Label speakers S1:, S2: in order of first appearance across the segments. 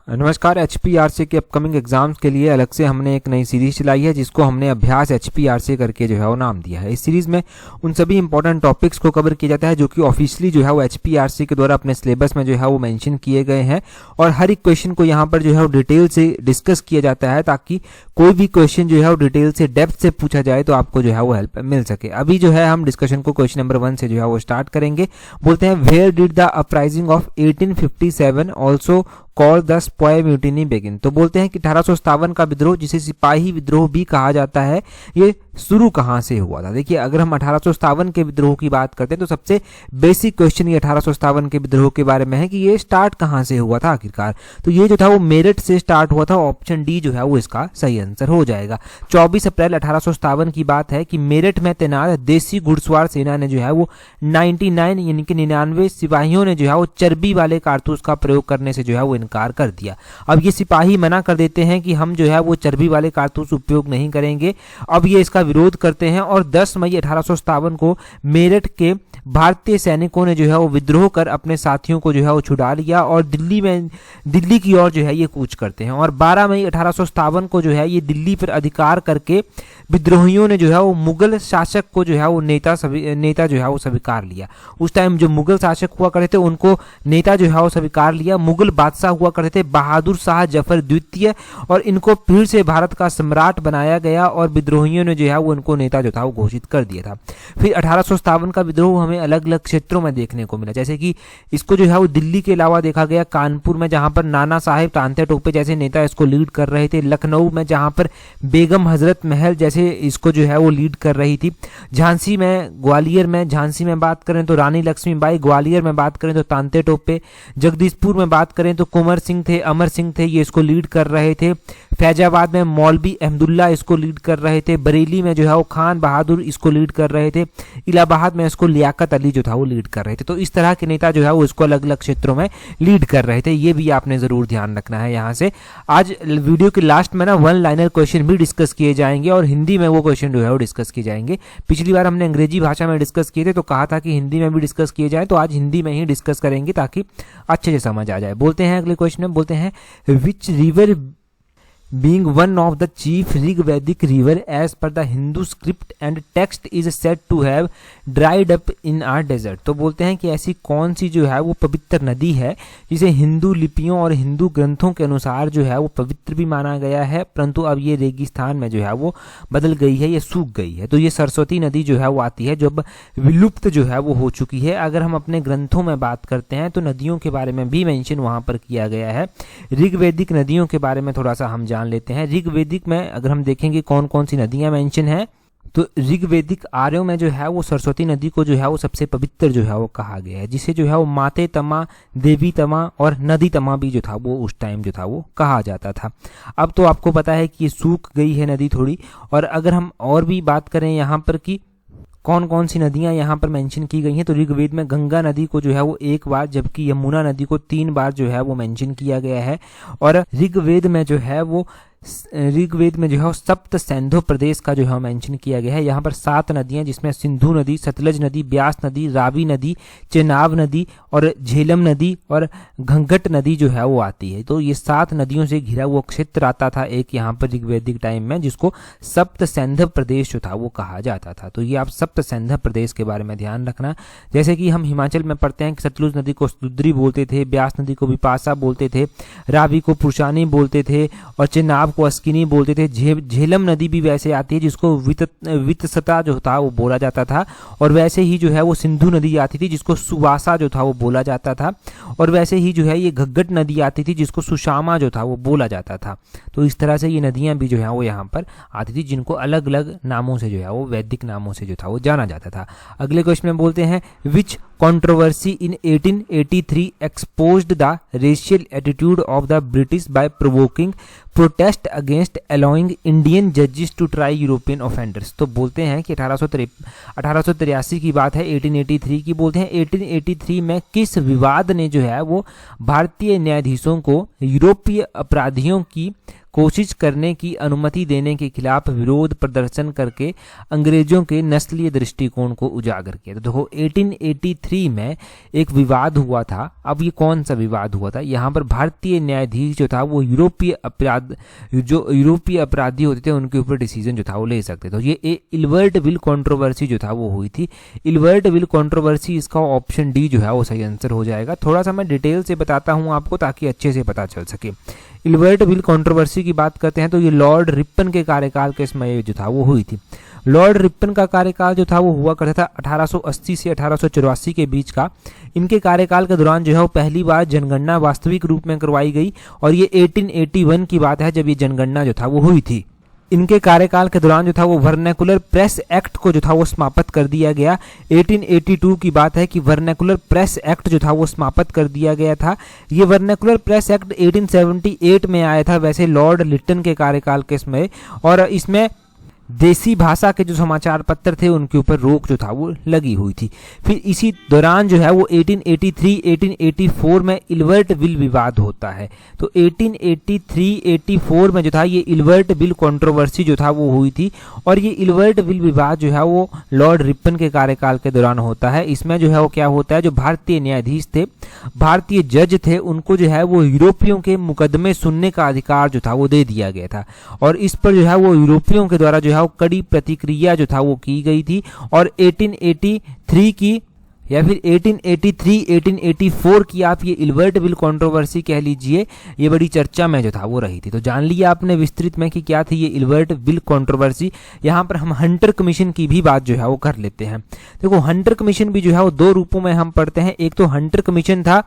S1: नमस्कार। HPRC के upcoming exams के लिए अलग से हमने एक नई सीरीज चलाई है जिसको हमने अभ्यास HPRC करके जो है वो नाम दिया है। इस सीरीज में उन सभी इंपॉर्टेंट टॉपिक्स को कवर किया जाता है जो कि ऑफिशियली जो है वो HPRC के द्वारा अपने सिलेबस में जो है वो मेंशन किए गए हैं, और हर एक क्वेश्चन को यहाँ पर जो है वो डिटेल से डिस्कस किया जाता है ताकि कोई भी क्वेश्चन जो है वो डिटेल से डेप्थ से पूछा जाए तो आपको जो है वो हेल्प मिल सके। अभी जो है हम डिस्कशन को क्वेश्चन नंबर 1 से जो है वो स्टार्ट करेंगे। बोलते हैं, where did the uprising of 1857 also call the sepoy mutiny begin. तो बोलते हैं कि 1857 का विद्रोह, जिसे सिपाही विद्रोह भी कहा जाता है, ये शुरू कहां से हुआ था। देखिए, अगर हम 1857 के विद्रोह की बात करते हैं तो सबसे बेसिक क्वेश्चन ये 1857 के विद्रोह के बारे में है कि ये स्टार्ट कहां से हुआ था आखिरकार। तो ये जो था वो मेरठ से स्टार्ट हुआ था। ऑप्शन डी जो है वो इसका सही आंसर हो जाएगा। 24 अप्रैल 1857 की बात है कि मेरठ में तैनात देसी घुड़सवार सेना ने जो है वो 99 यानी कि 99 सिपाहियों ने जो है वो चर्बी वाले कारतूस का प्रयोग करने से जो है वो इनकार कर दिया। अब ये सिपाही मना कर देते हैं कि हम जो है वो चर्बी वाले कारतूस उपयोग नहीं करेंगे। अब ये इसका विरोध करते हैं और 10 मई 1857 को मेरठ के भारतीय सैनिकों ने जो है वो विद्रोह कर अपने साथियों को जो है वो छुड़ा लिया और दिल्ली की ओर जो है ये कूच करते हैं। और 12 मई 1857 को जो है ये दिल्ली पर अधिकार करके विद्रोहियों ने जो है वो मुगल शासक को जो है वो नेता जो है वो स्वीकार लिया। उस टाइम जो मुगल शासक हुआ करते थे उनको नेता जो है वो स्वीकार लिया। मुगल बादशाह हुआ करते थे बहादुर शाह जफर द्वितीय, और इनको फिर से भारत का सम्राट बनाया गया और विद्रोहियों ने जो है वो उनको नेता जो था वो घोषित कर दिया था। फिर 1857 का विद्रोह हमें अलग अलग क्षेत्रों में देखने को मिला, जैसे कि इसको जो है वो दिल्ली के अलावा देखा गया कानपुर में, जहां पर नाना साहेब तांत्या टोपे जैसे नेता इसको लीड कर रहे थे। लखनऊ में जहां पर बेगम हजरत महल जैसे इसको जो है वो लीड कर रही थी। झांसी में, ग्वालियर में, झांसी में बात करें तो रानी लक्ष्मीबाई, ग्वालियर में बात करें तो तांत्या टोपे, जगदीशपुर में बात करें तो कुंवर सिंह थे, अमर सिंह थे, ये इसको लीड कर रहे थे। फैजाबाद में मौलवी अहमदुल्ला इसको लीड कर रहे थे। बरेली में जो है वो खान बहादुर इसको लीड कर रहे थे। इलाहाबाद में इसको लियाकत अली जो था वो लीड कर रहे थे। तो इस तरह के नेता जो है वो इसको अलग अलग क्षेत्रों में लीड कर रहे थे। ये भी आपने जरूर ध्यान रखना है। यहाँ से आज वीडियो के लास्ट में ना 1 लाइनर क्वेश्चन भी डिस्कस किए जाएंगे और हिंदी में वो क्वेश्चन जो है वो डिस्कस किए जाएंगे। पिछली बार हमने अंग्रेजी भाषा में डिस्कस किए थे तो कहा था कि हिंदी में भी डिस्कस किए जाए, तो आज हिंदी में ही डिस्कस करेंगे ताकि अच्छे से समझ आ जाए। बोलते हैं अगले क्वेश्चन में, बोलते हैं, which river being one of the chief Rigvedic river as per the Hindu script and text is said to have dried up in our desert। तो बोलते हैं कि ऐसी कौन सी जो है वो पवित्र नदी है जिसे हिंदू लिपियों और हिंदू ग्रंथों के अनुसार जो है वो पवित्र भी माना गया है, परंतु अब ये रेगिस्तान में जो है वो बदल गई है, ये सूख गई है। तो ये सरस्वती नदी जो है वो आती है जो अब विलुप्त जो है वो हो चुकी है। अगर हम अपने ग्रंथों में बात करते हैं तो नदियों के बारे में भी मेंशन वहां पर किया गया है। ऋग्वेदिक नदियों के बारे में थोड़ा सा हम जान लेते हैं। ऋग्वेदिक में अगर हम देखेंगे कौन कौन सी नदियां मेंशन है, तो ऋग्वेदिक आर्यों में जो है वो सरस्वती नदी को जो है वो सबसे पवित्र जो है वो कहा गया है, जिसे जो है वो माते तमा, देवी तमा और नदी तमा भी जो था वो उस टाइम जो था वो कहा जाता था। अब तो आपको पता है कि ये सूख गई है नदी थोड़ी। और अगर हम और भी बात करें यहाँ पर कि कौन कौन सी नदियां यहाँ पर मेंशन की गई हैं, तो ऋग्वेद में गंगा नदी को जो है वो 1 बार, जबकि यमुना नदी को 3 बार जो है वो मेंशन किया गया है। और ऋग्वेद में जो है वो सप्त सिंधु प्रदेश का जो है मेंशन किया गया है। यहाँ पर 7 नदियां, जिसमें सिंधु नदी, सतलज नदी, ब्यास नदी, रावी नदी, चेनाब नदी और झेलम नदी और घंघट नदी जो है वो आती है। तो ये 7 नदियों से घिरा वो क्षेत्र आता था एक यहाँ पर ऋग्वेदिक टाइम में, जिसको सप्त सिंधु प्रदेश जो था वो कहा जाता था। तो ये आप सप्त सिंधु प्रदेश के बारे में ध्यान रखना। जैसे कि हम हिमाचल में पढ़ते हैं कि सतलुज नदी को सुद्री बोलते थे, ब्यास नदी को विपाशा बोलते थे, रावी को पुरुषानी बोलते थे और चेनाब को अस्किनी बोलते थे। झेलम नदी भी वैसे आती है जिसको वितसता जो था वो बोला जाता था। और वैसे ही जो है वो सिंधु नदी आती थी जिसको सुवासा जो था वो बोला जाता था। और वैसे ही जो है ये घग्गट नदी आती थी जिसको सुशामा जो था वो बोला जाता था। तो इस तरह से ये नदियां भी जो है वो यहाँ पर आती थी, जिनको अलग अलग नामों से जो है वो वैदिक नामों से जो था वो जाना जाता था। अगले क्वेश्चन में बोलते हैं, विच controversy in 1883 exposed the racial attitude of the British by provoking protest against allowing Indian judges to try European offenders। तो बोलते हैं कि 1883 की बात है, 1883 की बोलते हैं। 1883 में किस विवाद ने जो है वो भारतीय न्यायाधीशों को यूरोपीय अपराधियों कोशिश करने की अनुमति देने के खिलाफ विरोध प्रदर्शन करके अंग्रेजों के नस्लीय दृष्टिकोण को उजागर किया। तो देखो 1883 में एक विवाद हुआ था। अब ये कौन सा विवाद हुआ था? यहाँ पर भारतीय न्यायाधीश जो था वो यूरोपीय अपराधी होते थे उनके ऊपर डिसीजन जो था वो ले सकते। तो ये इल्बर्ट विल कंट्रोवर्सी जो था वो हुई थी। इल्बर्ट विल कंट्रोवर्सी, इसका ऑप्शन डी जो है वो सही आंसर हो जाएगा। थोड़ा सा मैं डिटेल से बताता हूँ आपको ताकि अच्छे से पता चल सके। इल्बर्ट विल कंट्रोवर्सी की बात करते हैं तो ये लॉर्ड रिपन के कार्यकाल के समय जो था वो हुई थी। लॉर्ड रिपन का कार्यकाल जो था वो हुआ करता था 1880 से 1884 के बीच का। इनके कार्यकाल के दौरान जो है वो पहली बार जनगणना वास्तविक रूप में करवाई गई और ये 1881 की बात है जब ये जनगणना जो था वो हुई थी। इनके कार्यकाल के दौरान जो था वो वर्नाकुलर प्रेस एक्ट को जो था वो समाप्त कर दिया गया। 1882 की बात है कि वर्नाकुलर प्रेस एक्ट जो था वो समाप्त कर दिया गया था। ये वर्नाकुलर प्रेस एक्ट 1878 में आया था वैसे लॉर्ड लिटन के कार्यकाल के समय, और इसमें देसी भाषा के जो समाचार पत्र थे उनके ऊपर रोक जो था वो लगी हुई थी। फिर इसी दौरान जो है वो 1883-1884 में इल्बर्ट विल विवाद होता है। तो 1883-84 में जो था ये इल्बर्ट विल कंट्रोवर्सी जो था वो हुई थी, और ये इल्बर्ट विल विवाद जो है वो लॉर्ड रिपन के कार्यकाल के दौरान होता है। इसमें जो है वो क्या होता है, जो भारतीय न्यायाधीश थे, भारतीय जज थे, उनको जो है वो यूरोपियों के मुकदमे सुनने का अधिकार जो था वो दे दिया गया था, और इस पर जो है वो यूरोपियों के द्वारा जो है कड़ी प्रतिक्रिया जो था वो की गई थी। और 1883 की या फिर 1883-1884 की आप ये इल्बर्ट विल कंट्रोवर्सी कह लीजिए, ये बड़ी चर्चा में जो था वो रही थी। तो जान लिया आपने विस्तृत में कि क्या थी ये इल्बर्ट विल कंट्रोवर्सी। यहाँ पर हम हंटर कमीशन की भी बात जो है वो कर लेते हैं। देखो हंटर कमीशन भी जो है वो दो रूपों में हम पढ़ते हैं। एक तो हंटर कमीशन था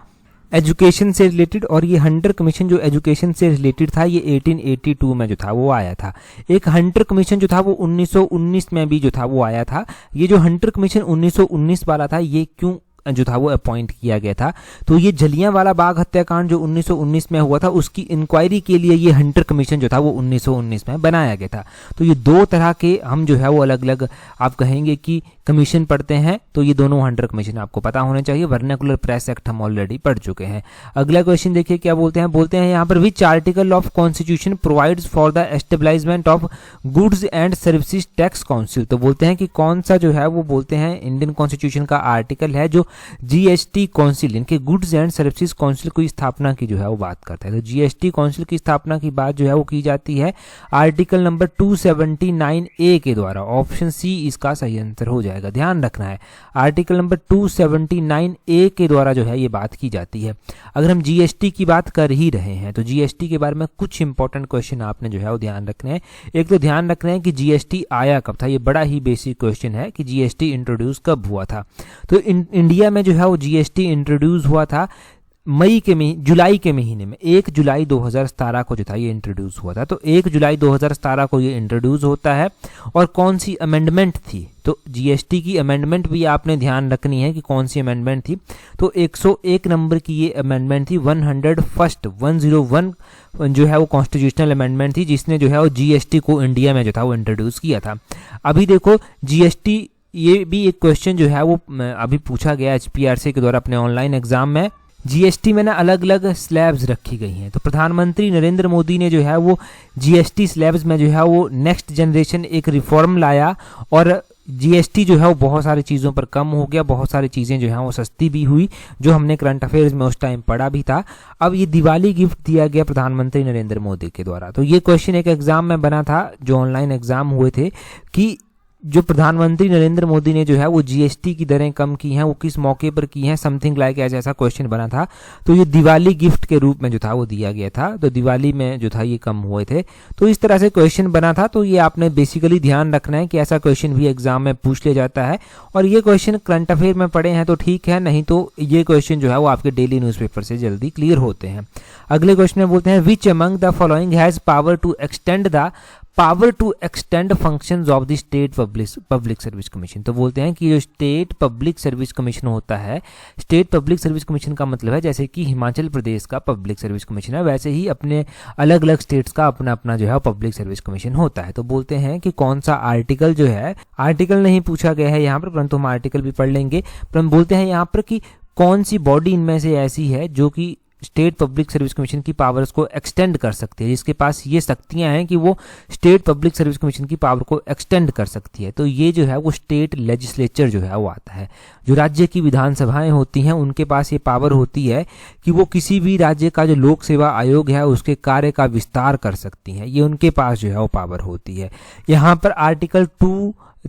S1: एजुकेशन से रिलेटेड, और ये हंटर कमीशन जो एजुकेशन से रिलेटेड था ये 1882 में जो था वो आया था। एक हंटर कमीशन जो था वो 1919 में भी जो था वो आया था। ये जो हंटर कमीशन 1919 वाला था ये क्यों जो था वो अपॉइंट किया गया था, तो ये जलियांवाला बाग हत्याकांड जो 1919 में हुआ था उसकी इंक्वायरी के लिए ये हंटर कमीशन जो था वो 1919 में बनाया गया था। तो ये दो तरह के हम जो है वो अलग अलग आप कहेंगे कि कमीशन पढ़ते हैं, तो ये दोनों हंटर कमीशन आपको पता होने चाहिए। वर्नाकुलर प्रेस एक्ट हम ऑलरेडी पढ़ चुके हैं। अगला क्वेश्चन देखिए क्या बोलते हैं यहाँ पर which article of constitution provides for the establishment of goods and services tax council. तो बोलते हैं कि कौन सा जो है वो बोलते हैं इंडियन कॉन्स्टिट्यूशन का आर्टिकल है जो जीएसटी काउंसिल, इनके गुड्स एंड सर्विसेज काउंसिल की स्थापना की जो है वो बात करता है। तो जीएसटी काउंसिल की स्थापना की बात जो है वो की जाती है आर्टिकल नंबर 279A के द्वारा। ऑप्शन सी इसका सही आंसर हो जाएगा, ध्यान रखना है। आर्टिकल नंबर 279A के द्वारा जो है ये बात की जाती है। अगर हम जीएसटी की बात कर ही रहे हैं तो जीएसटी के बारे में कुछ इंपॉर्टेंट क्वेश्चन आपने जो है वो ध्यान रखने हैं। एक तो ध्यान रखना है कि जीएसटी आया कब था, ये बड़ा ही बेसिक क्वेश्चन है कि जीएसटी इंट्रोड्यूस कब हुआ था। तो इंडिया में जो है वो जीएसटी इंट्रोड्यूस हुआ था जुलाई के महीने में, 1 जुलाई 2017 को जो था ये इंट्रोड्यूस हुआ था। तो 1 जुलाई 2017 को ये इंट्रोड्यूस होता है। और कौन सी अमेंडमेंट थी, तो जीएसटी की अमेंडमेंट भी आपने ध्यान रखनी है कि कौन सी अमेंडमेंट थी। तो 101 नंबर की ये अमेंडमेंट थी, 101 जो है वो कॉन्स्टिट्यूशनल अमेंडमेंट थी, जिसने जो है वो जीएसटी को इंडिया में जो था वो इंट्रोड्यूस किया था। अभी देखो जीएसटी, ये भी एक क्वेश्चन जो है वो अभी पूछा गया एचपीआरसी के द्वारा अपने ऑनलाइन एग्जाम में। जीएसटी में ना अलग अलग स्लैब्स रखी गई हैं। तो प्रधानमंत्री नरेंद्र मोदी ने जो है वो जीएसटी स्लैब्स में जो है वो नेक्स्ट जनरेशन एक रिफॉर्म लाया, और जीएसटी जो है वो बहुत सारी चीज़ों पर कम हो गया, बहुत सारी चीज़ें जो हैं वो सस्ती भी हुई, जो हमने करंट अफेयर्स में उस टाइम पढ़ा भी था। अब ये दिवाली गिफ्ट दिया गया प्रधानमंत्री नरेंद्र मोदी के द्वारा। तो ये क्वेश्चन एक एग्जाम में बना था, जो ऑनलाइन एग्जाम हुए थे, कि जो प्रधानमंत्री नरेंद्र मोदी ने जो है वो जीएसटी की दरें कम की हैं, वो किस मौके पर की हैं, समथिंग लाइक ऐसा क्वेश्चन बना था। तो ये दिवाली गिफ्ट के रूप में जो था वो दिया गया था, तो दिवाली में जो था ये कम हुए थे। तो इस तरह से क्वेश्चन बना था। तो ये आपने बेसिकली ध्यान रखना है कि ऐसा क्वेश्चन भी एग्जाम में पूछ लिया जाता है, और ये क्वेश्चन करंट अफेयर में पढ़े हैं तो ठीक है, नहीं तो ये क्वेश्चन जो है वो आपके डेली न्यूज़पेपर से जल्दी क्लियर होते हैं। अगले क्वेश्चन में बोलते हैं which among the following has power to extend functions of the state public service commission. तो बोलते हैं कि जो स्टेट पब्लिक सर्विस कमीशन होता है, स्टेट पब्लिक सर्विस कमीशन का मतलब है जैसे कि हिमाचल प्रदेश का पब्लिक सर्विस कमीशन है, वैसे ही अपने अलग अलग स्टेट्स का अपना अपना जो है पब्लिक सर्विस कमीशन होता है। तो बोलते हैं कि कौन सा आर्टिकल जो है, आर्टिकल नहीं पूछा गया है यहाँ पर, परंतु हम आर्टिकल भी पढ़ लेंगे। पर हम बोलते हैं यहाँ पर कि कौन सी बॉडी इनमें से ऐसी है जो कि स्टेट पब्लिक सर्विस कमीशन की पावर्स को एक्सटेंड कर सकती है, जिसके पास ये शक्तियां हैं कि वो स्टेट पब्लिक सर्विस कमीशन की पावर को एक्सटेंड कर सकती है, तो ये जो है वो स्टेट लेजिस्लेचर जो है वो आता है। जो राज्य की विधानसभाएं होती हैं उनके पास ये पावर होती है कि वो किसी भी राज्य का जो लोक सेवा आयोग है उसके कार्य का विस्तार कर सकती हैं, ये उनके पास जो है वो पावर होती है। यहाँ पर आर्टिकल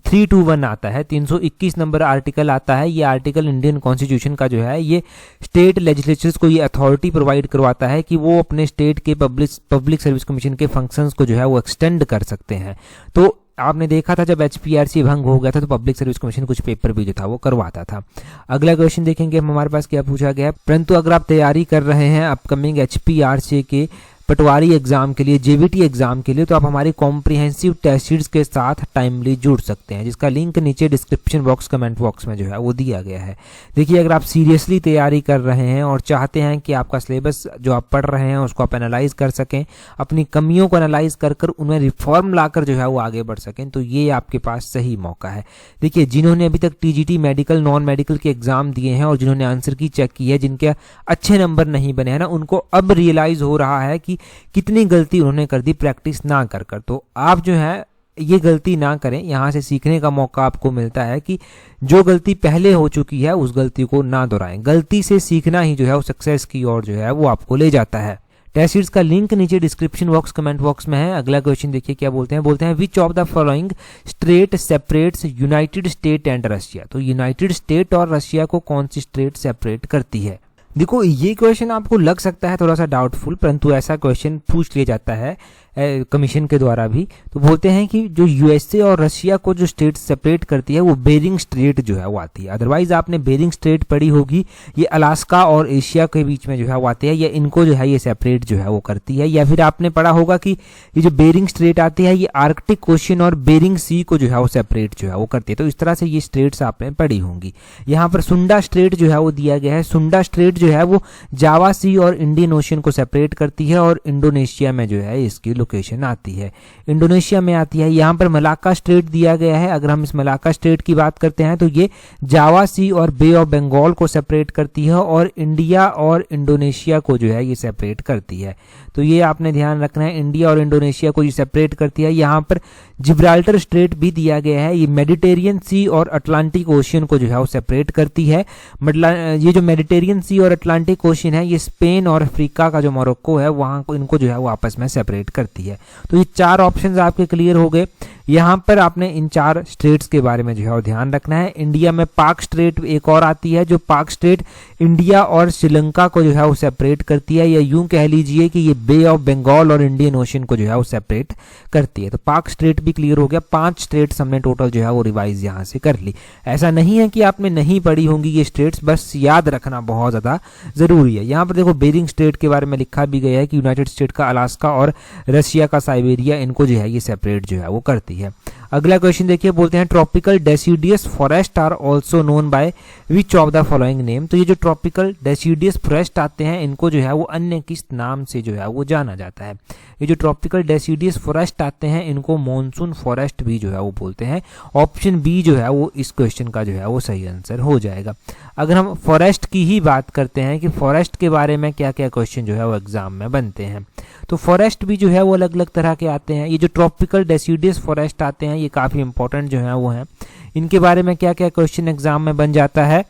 S1: 321 आता है, 321 नंबर आर्टिकल आता है। ये आर्टिकल इंडियन कॉन्स्टिट्यूशन का जो है ये स्टेट लेजिस्लेचर्स को ये अथॉरिटी प्रोवाइड करवाता है कि वो अपने स्टेट के पब्लिक सर्विस कमीशन के फंक्शंस को जो है वो एक्सटेंड कर सकते हैं। तो आपने देखा था जब HPRC भंग हो गया था तो पब्लिक सर्विस कमीशन कुछ पेपर भी जो था वो करवाता था। अगला क्वेश्चन देखेंगे हमारे पास क्या पूछा गया है। परंतु अगर आप तैयारी कर रहे हैं अपकमिंग HPRC के पटवारी एग्जाम के लिए, JBT एग्जाम के लिए, तो आप हमारी कॉम्प्रिहेंसिव टेस्ट सीरीज के साथ टाइमली जुड़ सकते हैं, जिसका लिंक नीचे डिस्क्रिप्शन बॉक्स कमेंट बॉक्स में जो है वो दिया गया है। देखिए अगर आप सीरियसली तैयारी कर रहे हैं और चाहते हैं कि आपका सिलेबस जो आप पढ़ रहे हैं उसको आप एनालाइज कर सकें, अपनी कमियों को एनालाइज कर उनमें रिफॉर्म लाकर जो है वो आगे बढ़ सकें, तो ये आपके पास सही मौका है। देखिए जिन्होंने अभी तक TGT मेडिकल नॉन मेडिकल के एग्जाम दिए हैं और जिन्होंने आंसर की चेक की है, जिनके अच्छे नंबर नहीं बने हैं ना, उनको अब रियलाइज हो रहा है कि कितनी गलती उन्होंने कर दी प्रैक्टिस ना कर। तो आप जो है ये गलती ना करें, यहाँ से सीखने का मौका आपको मिलता है कि जो गलती पहले हो चुकी है उस गलती को ना दोहराएं। गलती से सीखना ही जो है वो सक्सेस की ओर जो है वो आपको ले जाता है। टेस्ट सीरीज का लिंक नीचे डिस्क्रिप्शन बॉक्स कमेंट बॉक्स में है। अगला क्वेश्चन देखिए क्या बोलते हैं which of the following state separates United state and Russia. तो यूनाइटेड स्टेट और रशिया को कौन सी स्टेट सेपरेट करती है। देखो ये क्वेश्चन आपको लग सकता है थोड़ा सा डाउटफुल, परंतु ऐसा क्वेश्चन पूछ लिया जाता है कमीशन के द्वारा भी। तो बोलते हैं कि जो USA और रशिया को जो स्टेट सेपरेट करती है वो बेरिंग स्ट्रेट जो है वो आती है। अदरवाइज आपने बेरिंग स्ट्रेट पढ़ी होगी, ये अलास्का और एशिया के बीच में जो है वो आती है, या इनको जो है ये सेपरेट जो है वो करती है। या फिर आपने पढ़ा होगा कि ये जो बेरिंग स्ट्रेट आती है ये आर्कटिक ओशन और बेरिंग सी को जो है वो सेपरेट जो है वो करती है। तो इस तरह से ये स्ट्रेट्स आपने पढ़ी होंगी। यहाँ पर सुंडा स्ट्रेट जो है वो दिया गया है। सुंडा स्ट्रेट जो है वो जावा सी और इंडियन ओशन को सेपरेट करती है और इंडोनेशिया में जो है इसकी लोकेशन आती है, इंडोनेशिया में आती है। यहाँ पर मलाक्का स्ट्रेट दिया गया है। अगर हम इस मलाक्का स्ट्रेट की बात करते हैं तो ये जावा सी और बे ऑफ बंगाल को सेपरेट करती है और इंडिया और इंडोनेशिया को जो है ये सेपरेट करती है। तो ये आपने ध्यान रखना है, इंडिया और इंडोनेशिया को ये सेपरेट करती है। यहाँ पर जिब्राल्टर स्ट्रेट भी दिया गया है, ये मेडिटेरियन सी और अटलांटिक ओशियन को जो है वो सेपरेट करती है। ये जो मेडिटेरियन सी और अटलांटिक ओशियन है ये स्पेन और अफ्रीका का जो मोरक्को है वहां को इनको जो है वो आपस में सेपरेट करती है। तो ये चार ऑप्शंस आपके क्लियर हो गए। यहाँ पर आपने इन चार स्ट्रेट्स के बारे में जो है वो ध्यान रखना है। इंडिया में पाक स्ट्रेट एक और आती है, जो पाक स्ट्रेट इंडिया और श्रीलंका को जो है वो सेपरेट करती है, या यूं कह लीजिए कि ये बे ऑफ बंगाल और इंडियन ओशन को जो है वो सेपरेट करती है। तो पाक स्ट्रेट भी क्लियर हो गया। 5 स्ट्रेट्स हमने टोटल जो है वो रिवाइज यहाँ से कर ली। ऐसा नहीं है कि आपने नहीं पढ़ी होंगी ये स्ट्रेट्स, बस याद रखना बहुत ज्यादा जरूरी है। यहाँ पर देखो बेरिंग स्ट्रेट के बारे में लिखा भी गया है कि यूनाइटेड स्टेट का अलास्का और रशिया का साइबेरिया इनको जो है ये सेपरेट जो है वो करती है। अगला क्वेश्चन देखिए, बोलते हैं tropical deciduous forest are also known by which of the following name. तो ये जो ट्रॉपिकल डेसिडियस फॉरेस्ट आते हैं इनको जो है वो अन्य किस नाम से जो है वो जाना जाता है। ये जो ट्रॉपिकल डेसिडियस फॉरेस्ट आते हैं इनको मॉनसून फॉरेस्ट भी जो है वो बोलते हैं। ऑप्शन बी जो है वो इस क्वेश्चन का जो है वो सही आंसर हो जाएगा। अगर हम फॉरेस्ट की ही बात करते हैं कि फॉरेस्ट के बारे में क्या क्या क्वेश्चन जो है वो एग्जाम में बनते हैं, तो फॉरेस्ट भी जो है वो अलग अलग तरह के आते हैं। ये जो ट्रॉपिकल डेसिडियस फॉरेस्ट आते हैं ये काफी इंपॉर्टेंट जो है वो हैं। इनके बारे में क्या क्या क्वेश्चन एग्जाम में बन जाता है,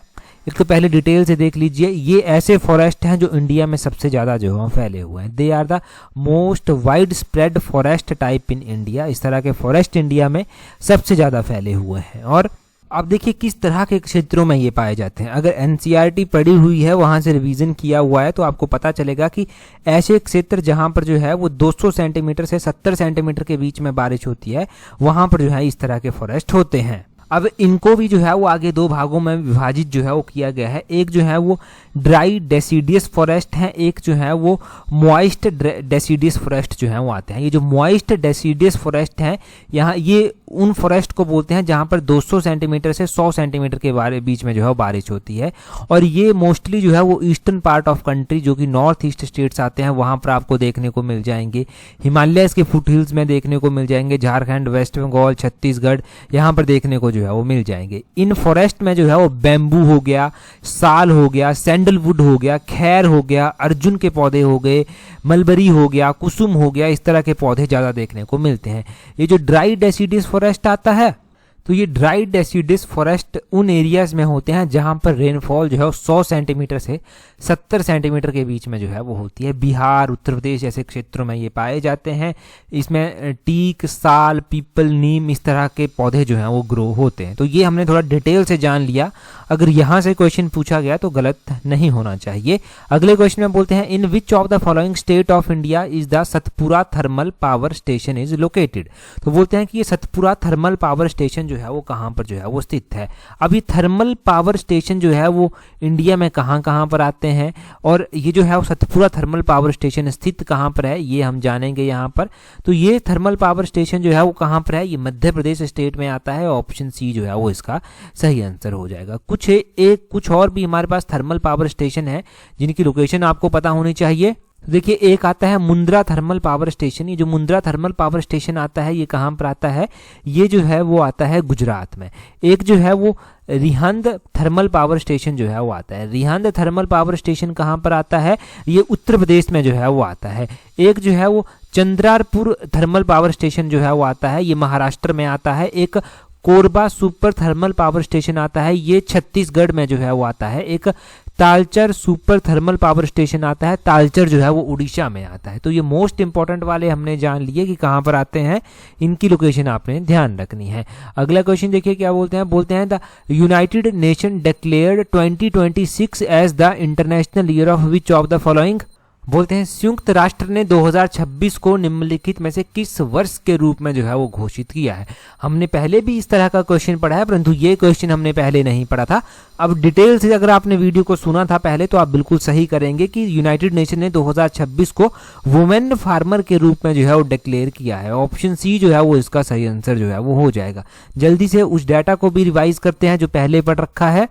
S1: एक तो पहले डिटेल से देख लीजिए। ये ऐसे फॉरेस्ट हैं जो इंडिया में सबसे ज्यादा जो है फैले हुए हैं। They are the most wide spread forest type in India. इस तरह के फॉरेस्ट इंडिया में सबसे ज्यादा फैले हुए हैं। और आप देखिए किस तरह के क्षेत्रों में ये पाए जाते हैं। अगर NCERT पढ़ी हुई है, वहां से रिवीजन किया हुआ है, तो आपको पता चलेगा कि ऐसे क्षेत्र जहां पर जो है वो 200 सेंटीमीटर से 70 सेंटीमीटर के बीच में बारिश होती है, वहां पर जो है इस तरह के फॉरेस्ट होते हैं। अब इनको भी जो है वो आगे 2 भागों में विभाजित जो है वो किया गया है। एक जो है वो ड्राई डेसिडियस फॉरेस्ट है, एक जो है वो मॉइस्ट डेसिडियस फॉरेस्ट जो है वो आते हैं। ये जो मॉइस्ट डेसिडियस फॉरेस्ट हैं, यहाँ ये उन फॉरेस्ट को बोलते हैं जहां पर 200 सेंटीमीटर से 100 सेंटीमीटर के बीच में जो है बारिश होती है। और ये मोस्टली जो है वो ईस्टर्न पार्ट ऑफ कंट्री, जो कि नॉर्थ ईस्ट स्टेट्स आते हैं, वहां पर आपको देखने को मिल जाएंगे। हिमालयस के फुट हिल्स में देखने को मिल जाएंगे, झारखंड, वेस्ट बंगाल, छत्तीसगढ़, यहाँ पर देखने को जो है वो मिल जाएंगे। इन फॉरेस्ट में जो है वो बैम्बू हो गया, साल हो गया, सैंडलवुड हो गया, खैर हो गया, अर्जुन के पौधे हो गए, मलबरी हो गया, कुसुम हो गया, इस तरह के पौधे ज़्यादा देखने को मिलते हैं। ये जो ड्राई डेसिडियस फॉरेस्ट आता है, तो ये ड्राई डेसिडियस फॉरेस्ट उन एरियाज में होते हैं जहां पर रेनफॉल जो है वो 100 सेंटीमीटर से 70 सेंटीमीटर के बीच में जो है वो होती है। बिहार, उत्तर प्रदेश जैसे क्षेत्रों में ये पाए जाते हैं। इसमें टीक, साल, पीपल, नीम इस तरह के पौधे जो हैं वो ग्रो होते हैं। तो ये हमने थोड़ा डिटेल से जान लिया। अगर यहाँ से क्वेश्चन पूछा गया तो गलत नहीं होना चाहिए। अगले क्वेश्चन में बोलते हैं in which of the following state of India is the Satpura thermal power station is located. तो बोलते हैं कि ये सतपुरा थर्मल पावर स्टेशन जो है वो कहाँ पर जो है वो स्थित है। अब ये थर्मल पावर स्टेशन जो है वो इंडिया में कहाँ कहाँ पर आते हैं और ये जो है वो सतपुरा थर्मल पावर स्टेशन स्थित कहाँ पर है ये हम जानेंगे यहाँ पर। तो ये थर्मल पावर स्टेशन जो है वो कहाँ पर है, ये मध्य प्रदेश स्टेट में आता है। ऑप्शन सी जो है वो इसका सही आंसर हो जाएगा। कुछ और भी हमारे पास थर्मल पावर स्टेशन है जिनकी लोकेशन आपको पता होनी चाहिए। देखिए, एक आता है मुंद्रा थर्मल पावर स्टेशन। ये जो मुंद्रा थर्मल पावर स्टेशन आता है ये कहाँ पर आता है, ये जो है वो आता है गुजरात में। एक जो है वो रिहंद थर्मल पावर स्टेशन जो है वो आता है। रिहंद थर्मल पावर स्टेशन कहाँ पर आता है, ये उत्तर प्रदेश में जो है वो आता है। एक जो है वो चंद्रारपुर थर्मल पावर स्टेशन जो है वो आता है, ये महाराष्ट्र में आता है। एक Korba super thermal power station आता है, ये छत्तीसगढ़ में जो है वो आता है। एक Talcher super thermal power station आता है, तालचर जो है वो उड़ीसा में आता है। तो ये मोस्ट इंपॉर्टेंट वाले हमने जान लिए कि कहाँ पर आते हैं, इनकी लोकेशन आपने ध्यान रखनी है। अगला क्वेश्चन देखिए क्या बोलते हैं the United Nation declared 2026 as the international year of which of the following. बोलते हैं संयुक्त राष्ट्र ने 2026 को निम्नलिखित में से किस वर्ष के रूप में जो है वो घोषित किया है। हमने पहले भी इस तरह का क्वेश्चन पढ़ा है, परंतु ये क्वेश्चन हमने पहले नहीं पढ़ा था। अब डिटेल से अगर आपने वीडियो को सुना था पहले तो आप बिल्कुल सही करेंगे कि यूनाइटेड नेशन ने 2026 को वुमेन फार्मर के रूप में जो है वो डिक्लेयर किया है। ऑप्शन सी जो है वो इसका सही आंसर जो है वो हो जाएगा। जल्दी से उस डाटा को भी रिवाइज करते हैं जो पहले पढ़ रखा है।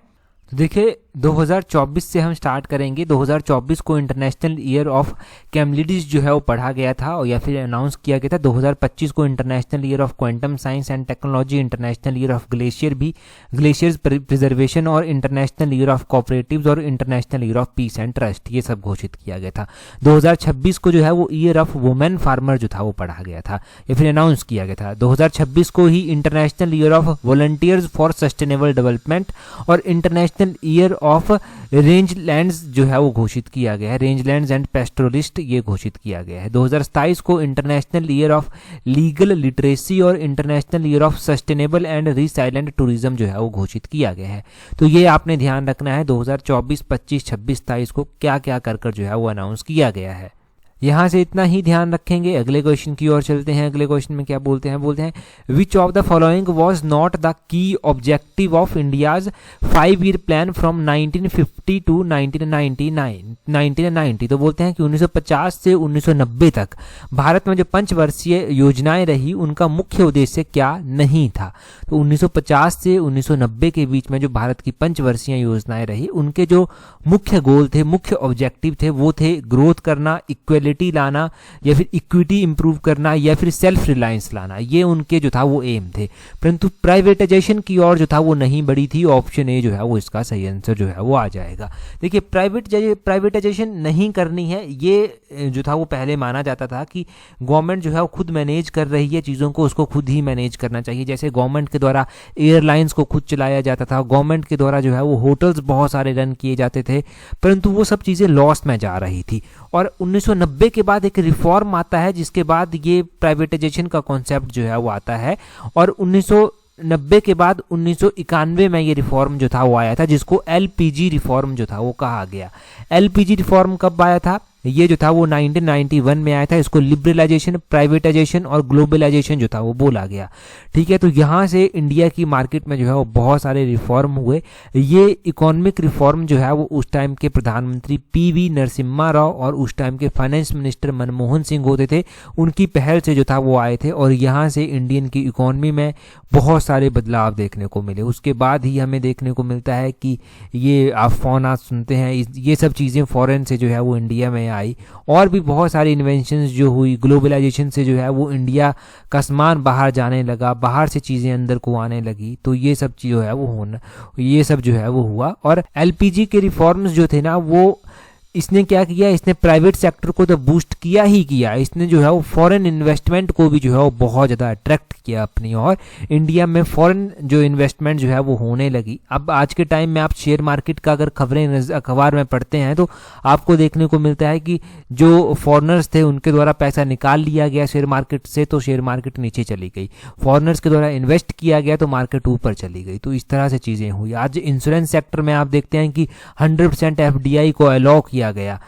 S1: तो देखिए 2024 से हम स्टार्ट करेंगे। 2024 को इंटरनेशनल ईयर ऑफ कैमलिडीज जो है वो पढ़ा गया था और या फिर अनाउंस किया गया था। 2025 को international year of quantum science and technology, international year of glaciers preservation और इंटरनेशनल ईयर ऑफ कोऑपरेटिव्स और international year of peace and trust, ये सब घोषित किया गया था। 2026 को जो है वो ईयर ऑफ वुमेन फार्मर जो था वो पढ़ा गया था या फिर अनाउंस किया गया था। 2026 को ही international year of volunteers for sustainable development और international year of rangelands जो है वो घोषित किया गया है। रेंज लैंड्स एंड पेस्टोरिस्ट ये घोषित किया गया है। 2027 को international year of legal literacy और international year of sustainable and resilient tourism जो है वो घोषित किया गया है। तो ये आपने ध्यान रखना है 2024, 25, 26, 27 को क्या क्या कर जो है वो अनाउंस किया गया है। यहाँ से इतना ही ध्यान रखेंगे। अगले क्वेश्चन की ओर चलते हैं। अगले क्वेश्चन में क्या बोलते हैं which of the following was not the key objective of India's 5-year plan from 1950 to 1990। तो बोलते हैं कि 1950 से 1990 तक भारत में जो पंचवर्षीय योजनाएं रही उनका मुख्य उद्देश्य क्या नहीं था। तो 1950 से 1990 के बीच में जो भारत की पंचवर्षीय योजनाएं रही उनके जो मुख्य गोल थे, मुख्य ऑब्जेक्टिव थे, वो थे ग्रोथ करना, इक्वलिटी लाना या फिर इक्विटी इंप्रूव करना या फिर सेल्फ रिलायंस लाना। ये उनके जो था वो एम थे, परंतु प्राइवेटाइजेशन की ओर जो था वो नहीं बढ़ी थी। ऑप्शन ए जो है वो इसका सही आंसर जो है वो आ जाएगा। देखिए प्राइवेटाइजेशन नहीं करनी है, ये जो था वो पहले माना जाता था कि गवर्नमेंट जो है वो खुद मैनेज कर रही है चीज़ों को, उसको खुद ही मैनेज करना चाहिए। जैसे गवर्नमेंट के द्वारा एयरलाइंस को खुद चलाया जाता था, गवर्नमेंट के द्वारा जो है वो होटल्स बहुत सारे रन किए जाते थे, परंतु वो सब चीज़ें लॉस में जा रही थी। और 1990 के बाद एक रिफॉर्म आता है जिसके बाद ये प्राइवेटाइजेशन का कॉन्सेप्ट जो है वो आता है और 1990 के बाद 1991 में ये रिफॉर्म जो था वो आया था जिसको एलपीजी रिफॉर्म जो था वो कहा गया। एलपीजी रिफॉर्म कब आया था, ये जो था वो 1991 में आया था। इसको लिबरलाइजेशन, प्राइवेटाइजेशन और ग्लोबलाइजेशन जो था वो बोला गया। ठीक है, तो यहाँ से इंडिया की मार्केट में जो है वो बहुत सारे रिफॉर्म हुए। ये इकोनॉमिक रिफॉर्म जो है वो उस टाइम के प्रधानमंत्री पीवी नरसिम्हा राव और उस टाइम के फाइनेंस मिनिस्टर मनमोहन सिंह होते थे, उनकी पहल से जो था वो आए थे और यहाँ से इंडियन की इकोनॉमी में बहुत सारे बदलाव देखने को मिले। उसके बाद ही हमें देखने को मिलता है कि ये आप फोन आज सुनते हैं, ये सब चीज़ें फॉरेन से जो है वो इंडिया में आई, और भी बहुत सारी इन्वेंशंस जो हुई, ग्लोबलाइजेशन से जो है वो इंडिया का सामान बाहर जाने लगा, बाहर से चीज़ें अंदर को आने लगी, तो ये सब चीज़ जो है वो हुआ। और एलपीजी के रिफॉर्म्स जो थे ना, वो इसने क्या किया, इसने प्राइवेट सेक्टर को तो बूस्ट किया ही किया, इसने जो है वो फॉरेन इन्वेस्टमेंट को भी जो है वो बहुत ज़्यादा अट्रैक्ट किया अपनी और। इंडिया में फॉरेन जो इन्वेस्टमेंट जो है वो होने लगी। अब आज के टाइम में आप शेयर मार्केट का अगर खबरें अखबार में पढ़ते हैं तो आपको देखने को मिलता है कि जो फॉरेनर्स थे उनके द्वारा पैसा निकाल लिया गया शेयर मार्केट से, तो शेयर मार्केट नीचे चली गई। फॉरेनर्स के द्वारा इन्वेस्ट किया गया तो मार्केट ऊपर चली गई। तो इस तरह से चीज़ें हुई। आज इंश्योरेंस सेक्टर में आप देखते हैं कि 100% एफडीआई को अलाउ किया गया,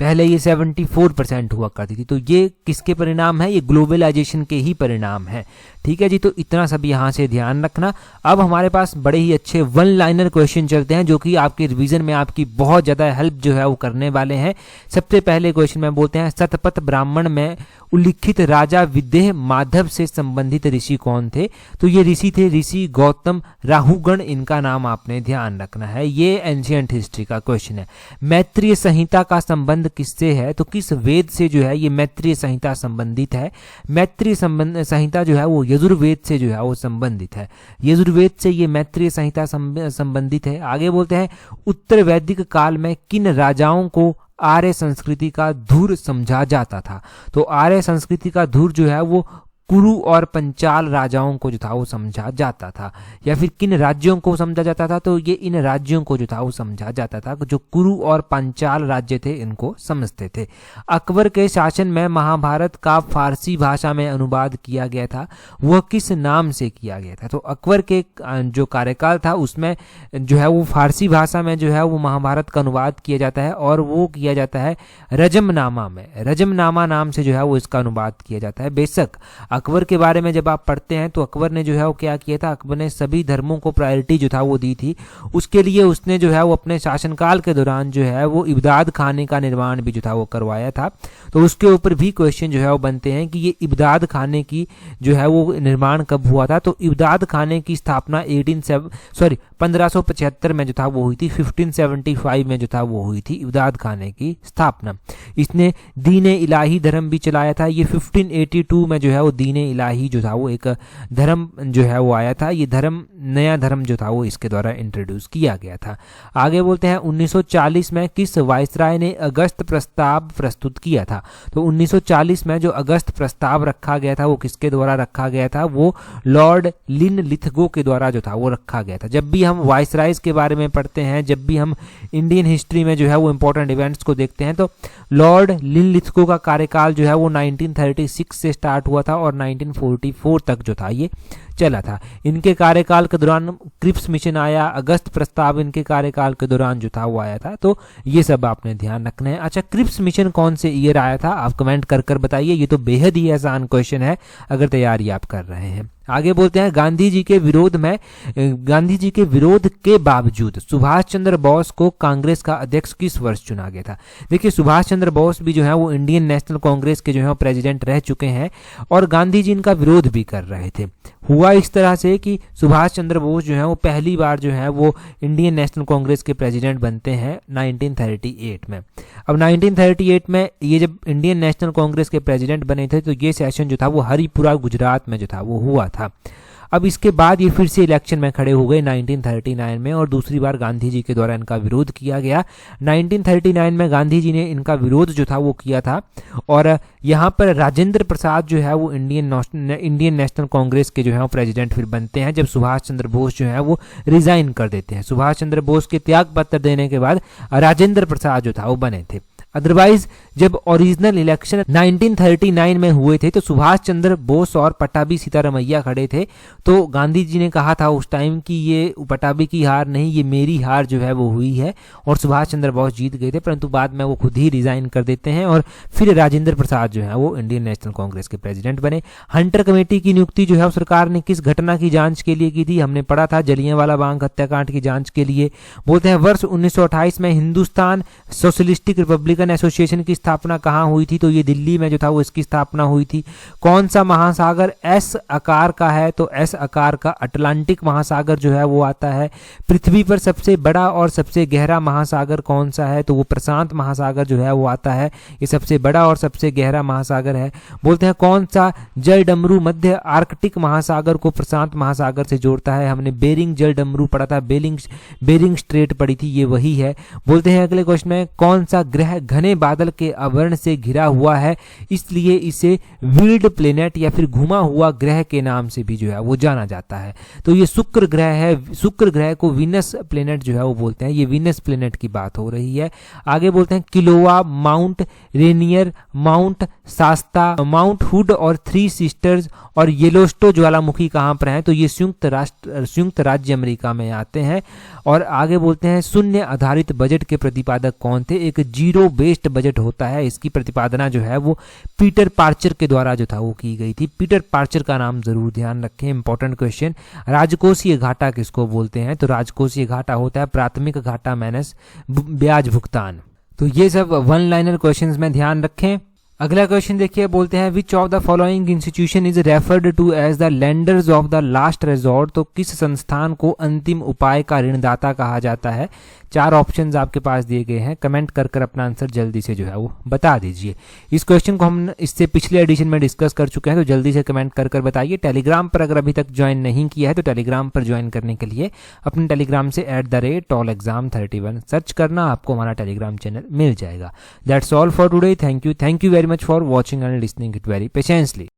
S1: पहले ये 74% हुआ करती थी। तो ये किसके परिणाम है? ये ग्लोबलाइजेशन के ही परिणाम है। ठीक है जी, तो इतना सब यहाँ से ध्यान रखना। अब हमारे पास बड़े ही अच्छे वन लाइनर क्वेश्चन चलते हैं जो कि आपके रिवीजन में आपकी बहुत ज़्यादा हेल्प जो है वो करने वाले हैं। सबसे पहले क्वेश्चन में बोलते हैं, शतपथ ब्राह्मण में उल्लिखित राजा विदेह माधव से संबंधित ऋषि कौन थे? तो ये ऋषि थे ऋषि गौतम राहुगण, इनका नाम आपने ध्यान रखना है। ये एंशिएंट हिस्ट्री का क्वेश्चन है। मैत्रेय संहिता का संबंध किससे है? तो किस वेद से जो है ये मैत्रेय संहिता संबंधित है? मैत्रेय संहिता जो है वो यजुर्वेद से जो है वो संबंधित है। यजुर्वेद से ये मैत्रेय संहिता संबंधित है। आगे बोलते हैं, उत्तर वैदिक काल में किन राजाओं को आर्य संस्कृति का धूर समझा जाता था? तो आर्य संस्कृति का धूर जो है वो कुरु और पंचाल राजाओं को जो था वो समझा जाता था। या फिर किन राज्यों को समझा जाता था? तो ये इन राज्यों को जो था वो समझा जाता था जो कुरु और पंचाल राज्य थे, इनको समझते थे। अकबर के शासन में महाभारत का फारसी भाषा में अनुवाद किया गया था, वह किस नाम से किया गया था? तो अकबर के जो कार्यकाल था उसमें जो है वो फारसी भाषा में जो है वो महाभारत का अनुवाद किया जाता है, और वो किया जाता है रजमनामा में। रजमनामा नाम से जो है वो इसका अनुवाद किया जाता है। बेशक अकबर के बारे में जब आप पढ़ते हैं तो अकबर ने जो है वो क्या किया था, अकबर ने सभी धर्मों को प्रायोरिटी जो था वो दी थी। उसके लिए उसने जो है वो अपने शासनकाल के दौरान जो है वो इब्दाद खाने का निर्माण भी जो था वो करवाया था। तो उसके ऊपर भी क्वेश्चन जो है वो बनते हैं कि ये इब्दाद खाने की जो है वो निर्माण कब हुआ था? तो इब्दाद खाने की स्थापना 1575 में जो था वो हुई थी। 1575 में जो था वो हुई थी इब्दाद खाने की स्थापना। इसने दीन-ए इलाही धर्म भी चलाया था। ये 1582 में जो है वो दीन-ए इलाही जो था वो एक धर्म जो है वो आया था। ये धर्म, नया धर्म जो था वो इसके द्वारा इंट्रोड्यूस किया गया था। आगे बोलते हैं, 1940 में किस वायसराय ने अगस्त प्रस्ताव प्रस्तुत किया था? तो 1940 में जो अगस्त प्रस्ताव रखा गया था वो किसके द्वारा रखा गया था? वो लॉर्ड लिनलिथगो के द्वारा जो था वो रखा गया था। जब भी हम वायसरायज के बारे में पढ़ते हैं, जब भी हम इंडियन हिस्ट्री में जो है वो इंपॉर्टेंट इवेंट्स को देखते हैं, तो लॉर्ड लिनलिथगो का कार्यकाल जो है वो 1936 से स्टार्ट हुआ था और 1944 तक जो था ये चला था। इनके कार्यकाल के दौरान क्रिप्स मिशन आया, अगस्त प्रस्ताव इनके कार्यकाल के दौरान जो था वो आया था। तो ये सब आपने ध्यान रखना है। अच्छा, क्रिप्स मिशन कौन से ईयर आया था? आप कमेंट कर कर बताइए। ये तो बेहद ही आसान क्वेश्चन है अगर तैयारी आप कर रहे हैं। आगे बोलते हैं, गांधी जी के विरोध के बावजूद सुभाष चंद्र बोस को कांग्रेस का अध्यक्ष किस वर्ष चुना गया था? देखिए, सुभाष चंद्र बोस भी जो है वो इंडियन नेशनल कांग्रेस के जो है प्रेसिडेंट रह चुके हैं और गांधी जी इनका विरोध भी कर रहे थे। हुआ इस तरह से कि सुभाष चंद्र बोस जो है वो पहली बार जो है वो इंडियन नेशनल कांग्रेस के प्रेसिडेंट बनते हैं 1938 में। अब 1938 में ये जब इंडियन नेशनल कांग्रेस के प्रेसिडेंट बने थे तो ये सेशन जो था वो हरिपुरा गुजरात में जो था वो हुआ था। अब इसके बाद ये फिर से इलेक्शन में खड़े हो गए 1939 में और दूसरी बार गांधी जी के द्वारा इनका विरोध किया गया। 1939 में गांधी जी ने इनका विरोध जो था वो किया था और यहाँ पर राजेंद्र प्रसाद जो है वो इंडियन नेशनल कांग्रेस के जो है वो प्रेसिडेंट फिर बनते हैं जब सुभाष चंद्र बोस जो है वो रिजाइन कर देते हैं। सुभाष चंद्र बोस के त्याग पत्र देने के बाद राजेंद्र प्रसाद जो था वो बने थे। अदरवाइज जब ओरिजिनल इलेक्शन 1939 में हुए थे तो सुभाष चंद्र बोस और पट्टाभी सीतारमैया खड़े थे। तो गांधी जी ने कहा था उस टाइम कि ये पट्टाभी की हार नहीं, ये मेरी हार जो है वो हुई है और सुभाष चंद्र बोस जीत गए थे, परंतु बाद में वो खुद ही रिजाइन कर देते हैं और फिर राजेंद्र प्रसाद जो है वो इंडियन नेशनल कांग्रेस के प्रेसिडेंट बने। हंटर कमेटी की नियुक्ति जो है सरकार ने किस घटना की जांच के लिए की थी? हमने पढ़ा था जलियांवाला बाग हत्याकांड की जांच के लिए। बोलते हैं वर्ष 1928 में Hindustan socialistic Republic American association की स्थापना कहाँ हुई थी? तो ये दिल्ली में जो था वो इसकी स्थापना हुई थी। कौन सा महासागर एस आकार का है? तो एस आकार का अटलांटिक महासागर जो है वो आता है। पृथ्वी पर सबसे बड़ा और सबसे गहरा महासागर कौन सा है? तो वो प्रशांत महासागर जो है वो आता है। ये सबसे बड़ा और सबसे गहरा महासागर है। बोलते हैं कौन सा जल डमरू मध्य आर्कटिक महासागर को प्रशांत महासागर से जोड़ता है? हमने बेरिंग जल डमरू पढ़ा था, बेरिंग स्ट्रेट पढ़ी थी, ये वही है। बोलते हैं अगले क्वेश्चन में कौन सा ग्रह घने बादल के आवरण से घिरा हुआ है, इसलिए इसे वील्ड प्लेनेट या फिर घुमा हुआ ग्रह के नाम से भी जो है वो जाना जाता है? तो ये शुक्र ग्रह है। शुक्र ग्रह को वीनस प्लेनेट जो है वो बोलते हैं। ये वीनस प्लेनेट की बात हो रही है। आगे बोलते हैं Kilauea, Mount Rainier, Mount Shasta, Mount Hood और थ्री सिस्टर्स और येलोस्टो ज्वालामुखी कहाँ पर हैं? तो ये संयुक्त राज्य अमेरिका में आते हैं। और आगे बोलते हैं शून्य आधारित बजट के प्रतिपादक कौन थे? एक जीरो बेस्ड बजट होता है, इसकी प्रतिपादना जो है वो पीटर पार्चर के द्वारा जो था वो की गई थी। पीटर पार्चर का नाम जरूर ध्यान रखें, इंपॉर्टेंट क्वेश्चन। राजकोषीय घाटा किसको बोलते हैं? तो राजकोषीय घाटा होता है प्राथमिक घाटा माइनस ब्याज भुगतान। तो ये सब वन लाइनर क्वेश्चंस में ध्यान रखें। अगला क्वेश्चन देखिए, बोलते हैं which of the following institution is referred to as the lenders of the last resort? तो किस संस्थान को अंतिम उपाय का ऋणदाता कहा जाता है? 4 ऑप्शंस आपके पास दिए गए हैं, कमेंट कर कर अपना आंसर जल्दी से जो है वो बता दीजिए। इस क्वेश्चन को हम इससे पिछले एडिशन में डिस्कस कर चुके हैं, तो जल्दी से कमेंट कर कर बताइए। टेलीग्राम पर अगर अभी तक ज्वाइन नहीं किया है तो टेलीग्राम पर ज्वाइन करने के लिए अपने टेलीग्राम से @tallexam31 सर्च करना, आपको हमारा टेलीग्राम चैनल मिल जाएगा। That's all for today. Thank you very much for watching and listening it very patiently.